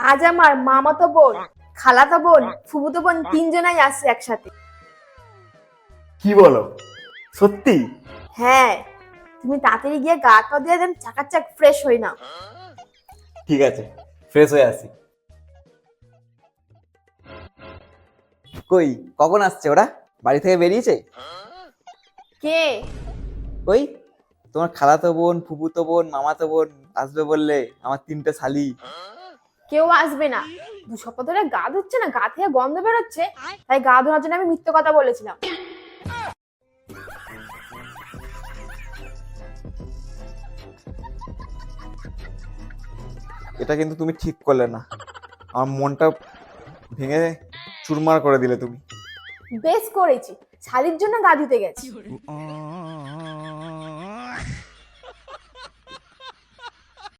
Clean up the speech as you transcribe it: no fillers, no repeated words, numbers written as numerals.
আজ আমার মামাতো বোন, খালাতো বোন, ফুফুতো বোন তিনজনাই আসছে একসাথে। কি বলো, সত্যি? হ্যাঁ, তুমি তাড়াতাড়ি গিয়ে গা পা দিয়ে দেন, চাকাচাক ফ্রেশ হই না। ঠিক আছে, ফ্রেশ হয়ে আসি। কই, কখন আসছে ওরা? বাড়ি থেকে বেরিয়েছে? কে? ওই তোমার খালাতো বোন, ফুফুতো বোন, মামাতো বোন আসবে বললে, আমার তিনটে শালি। কেউ আসবে না। 2 সপ্তাহ ধরে গা ধুচ্ছে না, গা থেকে গন্ধ বেরোচ্ছে, তাই গা ধোয়ার জন্য আমি মিথ্যে কথা বলেছিলাম। এটা কিন্তু তুমি ঠিক করলে না, আমার মনটা ভেঙে চুরমার করে দিলে তুমি। বেশ করেছি, শালির জন্য গা ধুতে গেছি।